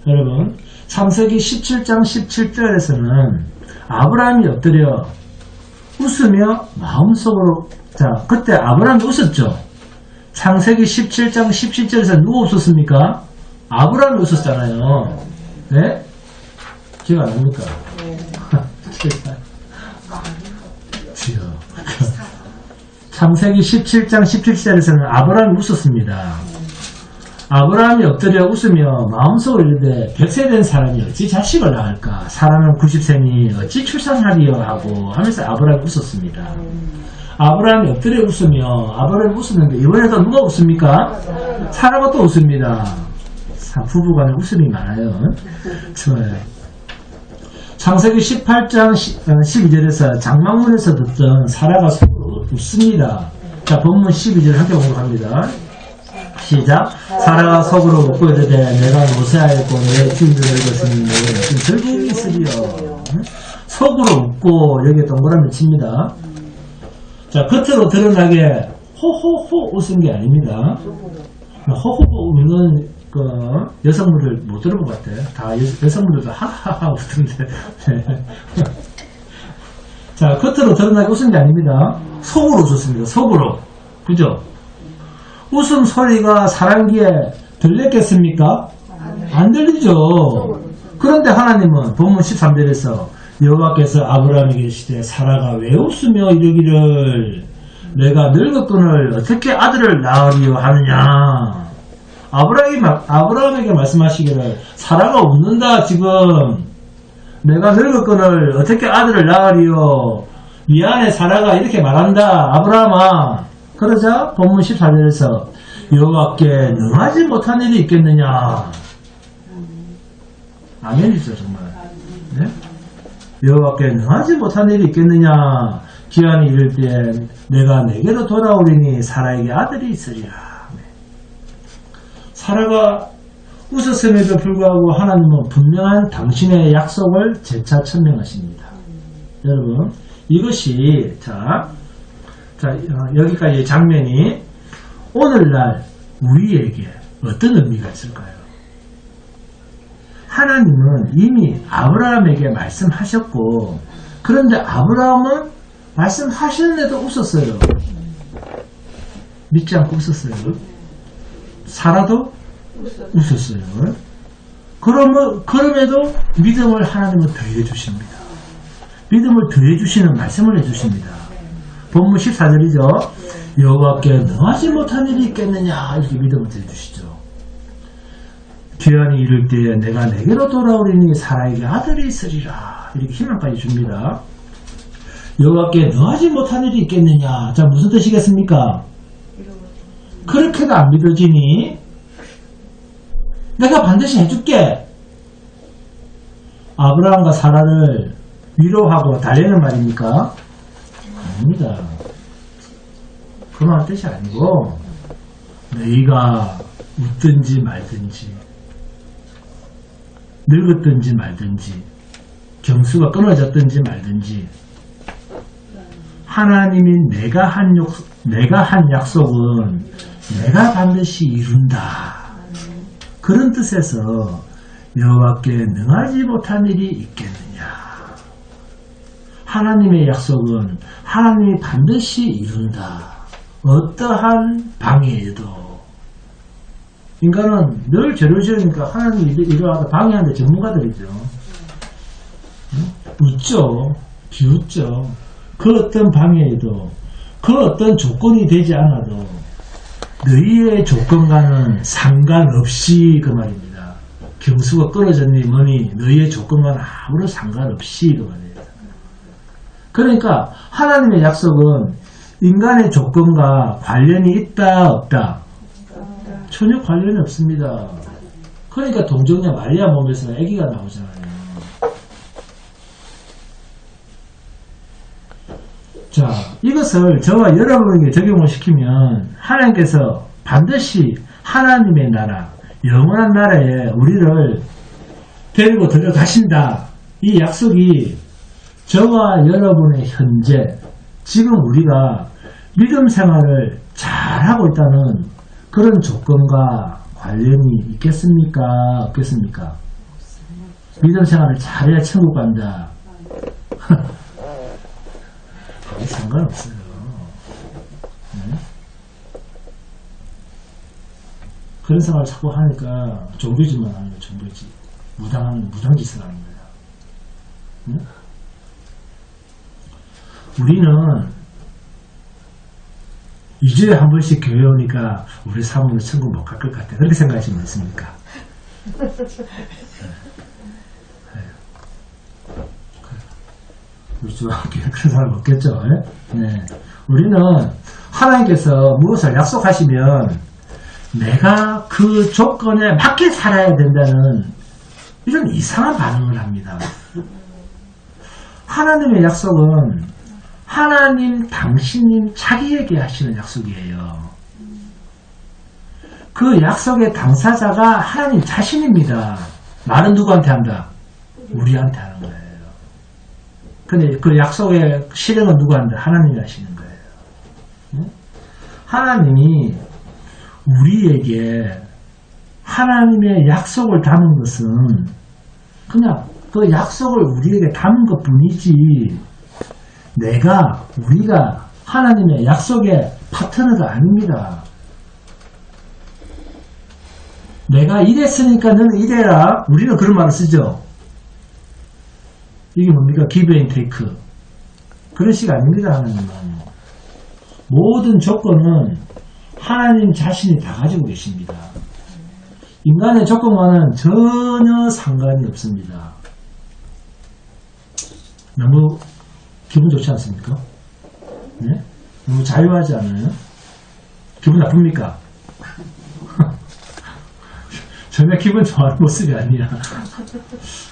여러분, 창세기 17장 17절에서는 아브라함이 엎드려 웃으며 마음속으로, 자, 그때 아브라함이 웃었죠. 창세기 17장 17절에서 누가 웃었습니까? 아브라함이 웃었잖아요. 네? 기억 안 납니까? 지요. 창세기 17장 17절에서는 아브라함이 웃었습니다. 아브라함이 엎드려 웃으며 마음속으로 이르되 100세 된 사람이 어찌 자식을 낳을까? 사람은 90세니 어찌 출산하리요? 하고 하면서 아브라함이 웃었습니다. 아브라함이 엎드려 웃으며 아브라함이 웃었는데 이번에도 누가 웃습니까? 사라가 또 웃습니다. 부부간에 웃음이 많아요. 좋아요. 창세기 18장 12절에서 장막문에서 듣던 사라가 속으로 웃습니다. 자, 본문 12절 함께 보도록 합니다. 시작. 사라가 속으로 웃고 이르되 내가 노쇠하였고 내 주인들을 것은 내가 무슨 즐거움이 있으리요. 속으로 웃고 여기에 동그라미 칩니다. 자, 겉으로 드러나게 호호호 웃은 게 아닙니다. 호호호 웃는 그 여성분들 못 들어본 것 같아요. 다 여성분들도 하하하 웃던데. 자, 겉으로 드러나게 웃은 게 아닙니다. 속으로 웃었습니다. 속으로. 그죠? 웃음 소리가 사랑기에 들렸겠습니까? 안 들리죠. 그런데 하나님은 본문 13절에서 여호와께서 아브라함에게 이르시되 사라가 왜 웃으며 이르기를 내가 늙었거늘 어떻게 아들을 낳으리요 하느냐. 아브라함에게 말씀하시기를 사라가 웃는다 지금. 내가 늙었거늘 어떻게 아들을 낳으리요. 미안해 사라가 이렇게 말한다 아브라함아. 그러자 본문 14절에서 여호와께 능하지 못한 일이 있겠느냐. 아멘이죠 정말. 네? 여호와께 능하지 못한 일이 있겠느냐. 기한이 이를 때 내가 내게로 돌아오리니 사라에게 아들이 있으리라. 사라가 웃었음에도 불구하고 하나님은 분명한 당신의 약속을 재차 천명하십니다. 여러분 이것이 자 여기까지 장면이 오늘날 우리에게 어떤 의미가 있을까요? 하나님은 이미 아브라함에게 말씀하셨고 그런데 아브라함은 말씀하시는데도 웃었어요. 믿지 않고 웃었어요. 사라도 웃었어요. 그럼에도 믿음을 하나님은 더해 주십니다. 믿음을 더해 주시는 말씀을 해 주십니다. 본문 14절이죠. 여호와께 능하지 못한 일이 있겠느냐 이렇게 믿음을 더해 주시죠. 기한이 이를 때에 내가 내게로 돌아오리니 사라에게 아들이 있으리라 이렇게 희망까지 줍니다. 여호와께 능하지 못한 일이 있겠느냐. 자, 무슨 뜻이겠습니까? 그렇게도 안 믿어지니 내가 반드시 해줄게. 아브라함과 사라를 위로하고 달래는 말입니까? 아닙니다. 그런 뜻이 아니고 너희가 웃든지 말든지 늙었든지 말든지 경수가 끊어졌든지 말든지 하나님이 내가 한 약속은 내가 반드시 이룬다. 그런 뜻에서 여호와께 능하지 못한 일이 있겠느냐. 하나님의 약속은 하나님이 반드시 이룬다. 어떠한 방해에도. 인간은 늘 죄를 지으니까 하나님이 이러하다 방해하는데 전문가들이죠. 웃죠. 비웃죠. 그 어떤 방해에도 그 어떤 조건이 되지 않아도 너희의 조건과는 상관없이 그 말입니다. 경수가 끊어졌니 뭐니 너희의 조건과는 아무런 상관없이 그 말입니다. 그러니까 하나님의 약속은 인간의 조건과 관련이 있다 없다? 전혀 관련이 없습니다. 그러니까 동정녀 마리아 몸에서는 아기가 나오잖아요. 자, 이것을 저와 여러분에게 적용을 시키면 하나님께서 반드시 하나님의 나라, 영원한 나라에 우리를 데리고 들어가신다. 이 약속이 저와 여러분의 현재, 지금 우리가 믿음 생활을 잘하고 있다는 그런 조건과 관련이 있겠습니까? 없겠습니까? 믿음 생활을 잘해야 천국 간다. 거의 상관없어요. 네? 그런 생활을 자꾸 하니까 종교짓만 하는 거예요. 종교짓. 무당짓을 하는 거예요. 네? 우리는 2주에 한 번씩 교회 오니까 우리 사모는 천국 못 갈 것 같아. 그렇게 생각하시면 됐습니까? 우리 중학교에 그런 사람 없겠죠? 네. 우리는 하나님께서 무엇을 약속하시면 내가 그 조건에 맞게 살아야 된다는 이런 이상한 반응을 합니다. 하나님의 약속은 하나님 당신님 자기에게 하시는 약속이에요. 그 약속의 당사자가 하나님 자신입니다. 말은 누구한테 한다? 우리한테 하는 거예요. 근데 그 약속의 실행은 누가 한다? 하나님이 하시는 거예요. 하나님이 우리에게 하나님의 약속을 담은 것은 그냥 그 약속을 우리에게 담은 것 뿐이지 우리가 하나님의 약속의 파트너가 아닙니다. 내가 이랬으니까 너는 이래라. 우리는 그런 말을 쓰죠. 이게 뭡니까? give and take. 그런 식 아닙니다. 하나님은. 모든 조건은 하나님 자신이 다 가지고 계십니다. 인간의 조건과는 전혀 상관이 없습니다. 너무 기분 좋지 않습니까? 네? 너무 자유하지 않아요? 기분 나쁩니까? 전혀 기분 좋아하는 모습이 아니야.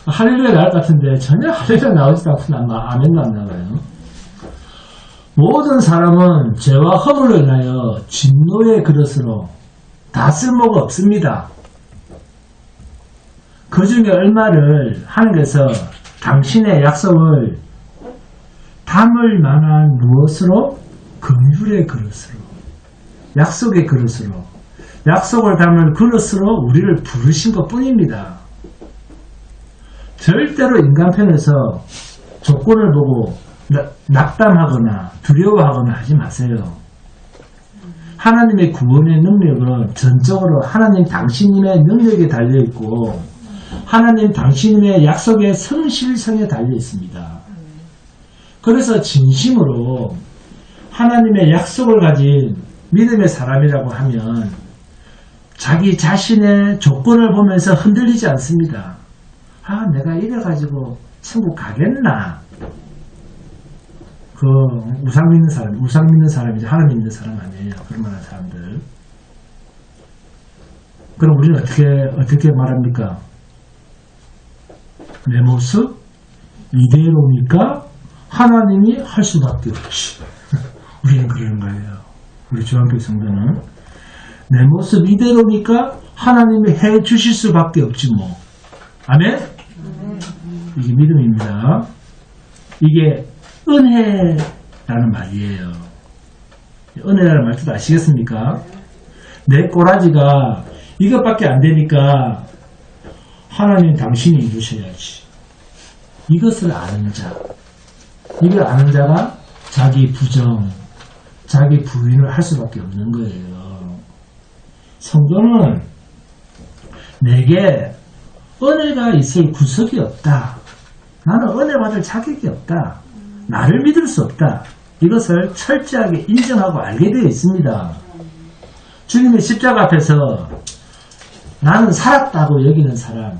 할렐루야 나올 것 같은데 전혀 할렐루야 나오지도 않고 아멘도 안 나와요. 모든 사람은 죄와 허물로 인하여 진노의 그릇으로 다 쓸모가 없습니다. 그 중에 얼마를 하나님께서 당신의 약속을 담을 만한 무엇으로? 긍휼의 그릇으로, 약속의 그릇으로, 약속을 담을 그릇으로 우리를 부르신 것 뿐입니다. 절대로 인간편에서 조건을 보고 낙담하거나 두려워하거나 하지 마세요. 하나님의 구원의 능력은 전적으로 하나님 당신님의 능력에 달려있고 하나님 당신님의 약속의 성실성에 달려있습니다. 그래서 진심으로 하나님의 약속을 가진 믿음의 사람이라고 하면 자기 자신의 조건을 보면서 흔들리지 않습니다. 아, 내가 이래가지고 천국 가겠나? 그 우상 믿는 사람이지 하나님 믿는 사람 아니에요. 그런 만한 사람들. 그럼 우리는 어떻게 말합니까? 내 모습 이대로니까 하나님이 할 수밖에 없지. 우리는 그러는 거예요. 우리 중앙교 성도는 내 모습 이대로니까 하나님이 해 주실 수밖에 없지 뭐. 아멘? 이게 믿음입니다. 이게 은혜라는 말이에요. 은혜라는 말 뜻 아시겠습니까? 내 꼬라지가 이것밖에 안 되니까 하나님 당신이 이루셔야지. 이것을 아는 자, 이걸 아는 자가 자기 부정, 자기 부인을 할 수밖에 없는 거예요. 성도는 내게 은혜가 있을 구석이 없다. 나는 은혜 받을 자격이 없다. 나를 믿을 수 없다. 이것을 철저하게 인정하고 알게 되어 있습니다. 주님의 십자가 앞에서 나는 살았다고 여기는 사람,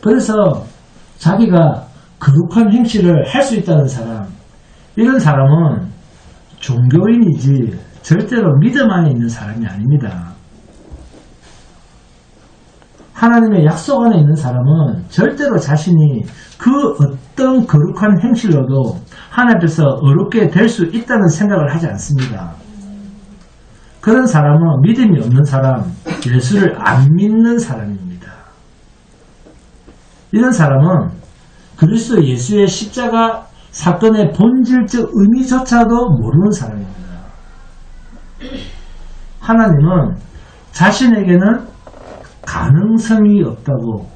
그래서 자기가 거룩한 행실을 할 수 있다는 사람, 이런 사람은 종교인이지 절대로 믿음 안에 있는 사람이 아닙니다. 하나님의 약속 안에 있는 사람은 절대로 자신이 그 어떤 거룩한 행실로도 하나님 앞에서 어렵게 될 수 있다는 생각을 하지 않습니다. 그런 사람은 믿음이 없는 사람, 예수를 안 믿는 사람입니다. 이런 사람은 그리스도 예수의 십자가 사건의 본질적 의미조차도 모르는 사람입니다. 하나님은 자신에게는 가능성이 없다고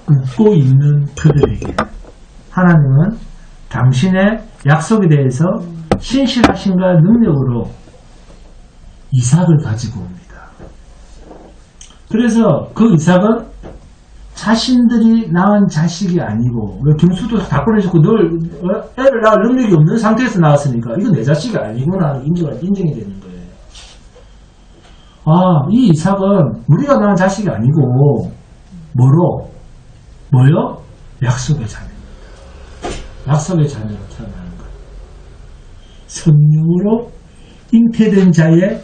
웃고 있는 그들에게 하나님은 당신의 약속에 대해서 신실하신가 능력으로 이삭을 가지고 옵니다. 그래서 그 이삭은 자신들이 낳은 자식이 아니고, 왜 김수도 다 꺼내줬고 널 애를 낳을 능력이 없는 상태에서 낳았으니까 이건 내 자식이 아니구나 인정이 되는 거예요. 이 이삭은 우리가 낳은 자식이 아니고 뭐요? 약속의 자녀입니다. 약속의 자녀로 태어나는 거예요. 성령으로 잉태된 자의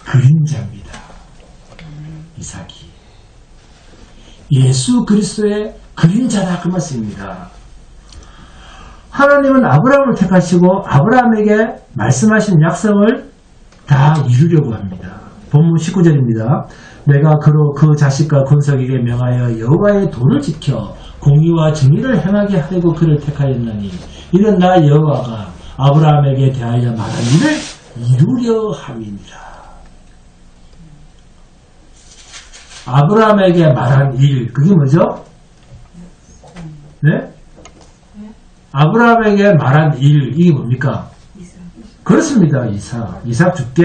그림자입니다. 이삭이 예수 그리스도의 그림자다 그 말씀입니다. 하나님은 아브라함을 택하시고 아브라함에게 말씀하신 약속을 다 이루려고 합니다. 본문 19절입니다. 내가 그로 그 자식과 권속에게 명하여 여호와의 도를 지켜 공의와 정의를 행하게 하려고 그를 택하였나니 이는 나 여호와가 아브라함에게 대하여 말한 일을 이루려 함이니라. 아브라함에게 말한 일, 그게 뭐죠? 네? 아브라함에게 말한 일, 이게 뭡니까? 그렇습니다. 이삭 줄게.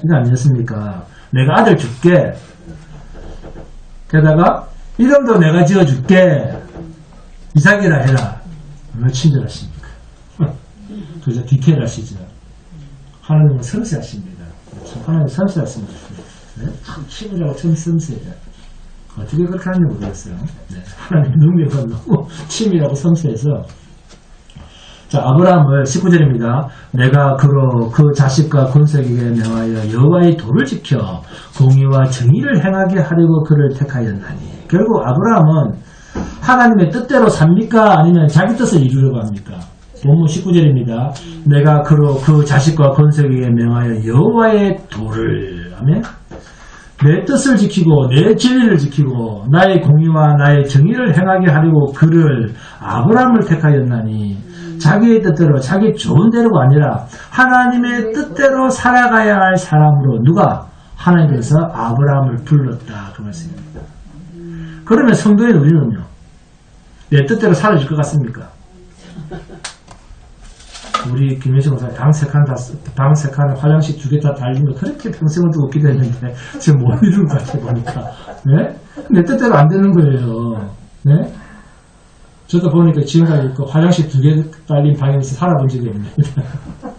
이거 아니었습니까? 내가 아들 줄게. 게다가 이름도 내가 지어줄게. 이삭이라 해라. 얼마나 친절하십니까? 그저 디테일하시죠. 하나님은 섬세하십니다. 하나님은 섬세하십니다. 네? 친밀하고 참 섬세해요. 어떻게 그렇게 하는지 모르겠어요. 네. 하나님 능력은 너무 친밀하고 섬세해서. 자, 아브라함을 19절입니다. 내가 그로 그 자식과 권속에게 명하여 여호와의 도를 지켜 공의와 정의를 행하게 하려고 그를 택하였나니. 결국 아브라함은 하나님의 뜻대로 삽니까? 아니면 자기 뜻을 이루려고 합니까? 본문 19절입니다. 내가 그로 그 자식과 권속에게 명하여 여호와의 도를 하면 내 뜻을 지키고 내 진리를 지키고 나의 공의와 나의 정의를 행하게 하려고 그를 아브라함을 택하였나니. 자기의 뜻대로 자기 좋은 대로가 아니라 하나님의 뜻대로 살아가야 할 사람으로 누가? 하나님께서 아브라함을 불렀다 그 말씀입니다. 그러면 성도인 우리는요, 내 뜻대로 살아줄 것 같습니까? 우리 김혜식 목사 방 3칸 화장실 2개 다 달린 거 그렇게 평생을 두고 기도했는데 지금 못 이룬 것 같아 보니까. 네? 내 뜻대로 안 되는 거예요. 네? 저도 보니까 지금까지 그 화장실 2개 달린 방에서 살아본 적이 없네요.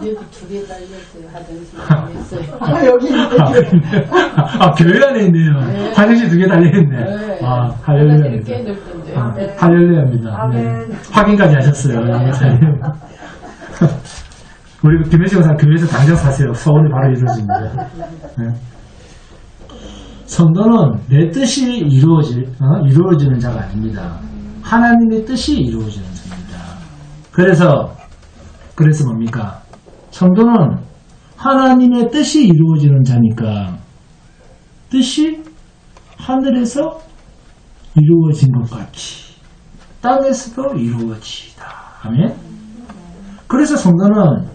여기 2개 달렸어요. 화장실 있어요. 여기 있는데. 교회 안에 있네요. 네. 화장실 2개 달려있네. 네. 할렐루야입니다. 꽤 넓던데. 할렐루야입니다. 네. 확인까지 하셨어요. 우리 김혜식 목사 교회에서 당장 사세요. 소원이 바로 이루어집니다. 네. 성도는 내 뜻이 이루어지는 자가 아닙니다. 하나님의 뜻이 이루어지는 자입니다. 그래서 뭡니까? 성도는 하나님의 뜻이 이루어지는 자니까 뜻이 하늘에서 이루어진 것 같이 땅에서도 이루어지다. 아멘? 그래서 성도는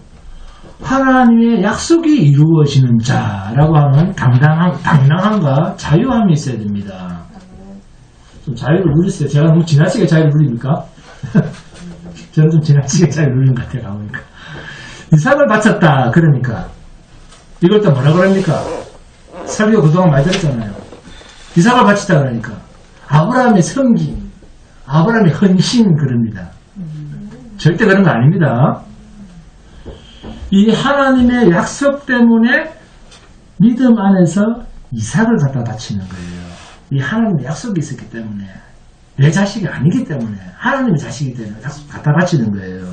하나님의 약속이 이루어지는 자라고 하는 당당함과 자유함이 있어야 됩니다. 좀 자유를 누리세요. 제가 너무 지나치게 자유를 누립니까? 저는 좀 지나치게 자유를 누리는 것 같아요. 가보니까. 이삭을 바쳤다. 그러니까 이걸 또 뭐라 그럽니까? 설교 그동안 많이 들었잖아요. 이삭을 바쳤다 그러니까 아브라함의 섬김, 아브라함의 헌신 그럽니다. 절대 그런 거 아닙니다. 이 하나님의 약속 때문에 믿음 안에서 이삭을 갖다 바치는 거예요. 이 하나님의 약속이 있었기 때문에, 내 자식이 아니기 때문에, 하나님의 자식이기 때문에 갖다 바치는 거예요.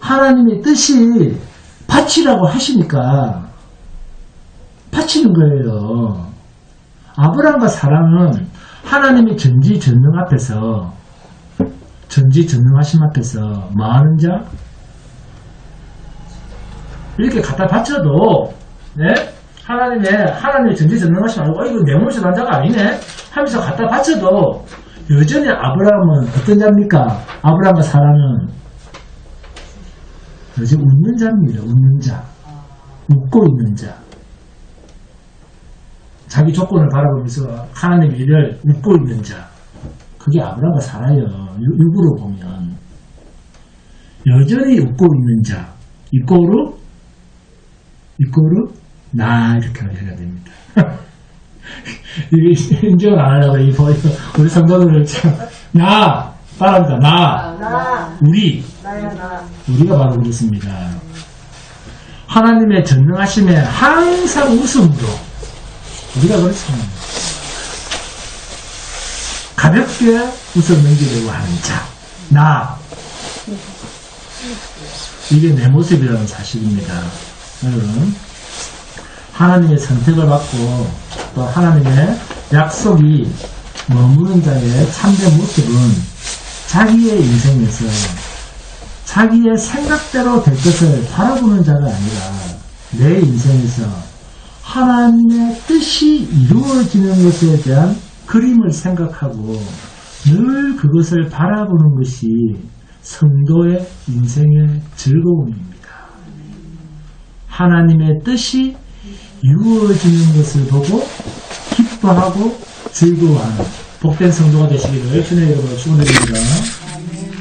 하나님의 뜻이 바치라고 하시니까 바치는 거예요. 아브라함과 사라는 하나님의 전지전능 앞에서, 전지전능하심 앞에서 뭐 하는 자? 이렇게 갖다 바쳐도, 네? 하나님의 전지전능하심 알고, 이거 내 몸에서 난 자가 아니네? 하면서 갖다 바쳐도, 여전히 아브라함은 어떤 자입니까? 아브라함과 사라는 여전히 웃는 자입니다. 웃는 자. 웃고 있는 자. 자기 조건을 바라보면서 하나님의 일을 웃고 있는 자. 그게 아브라함과 사라예요. 육으로 보면. 여전히 웃고 있는 자. 이꼬르 나 이렇게 하셔야 됩니다. 이게 인정을 안 하려고 우리 성도들을 참 나 따라합니다. 나. 우리 나야, 나. 우리가 바로 그렇습니다. 하나님의 전능하심에 항상 웃음으로 우리가 그렇습니다. 가볍게 웃어 넘기려고 하는 자, 나. 이게 내 모습이라는 사실입니다. 여러분, 하나님의 선택을 받고 또 하나님의 약속이 머무는 자의 참된 모습은 자기의 인생에서 자기의 생각대로 될 것을 바라보는 자가 아니라 내 인생에서 하나님의 뜻이 이루어지는 것에 대한 그림을 생각하고 늘 그것을 바라보는 것이 성도의 인생의 즐거움입니다. 하나님의 뜻이 이루어지는 것을 보고 기뻐하고 즐거워하는 복된 성도가 되시기를 주님의 이름으로 축원드립니다.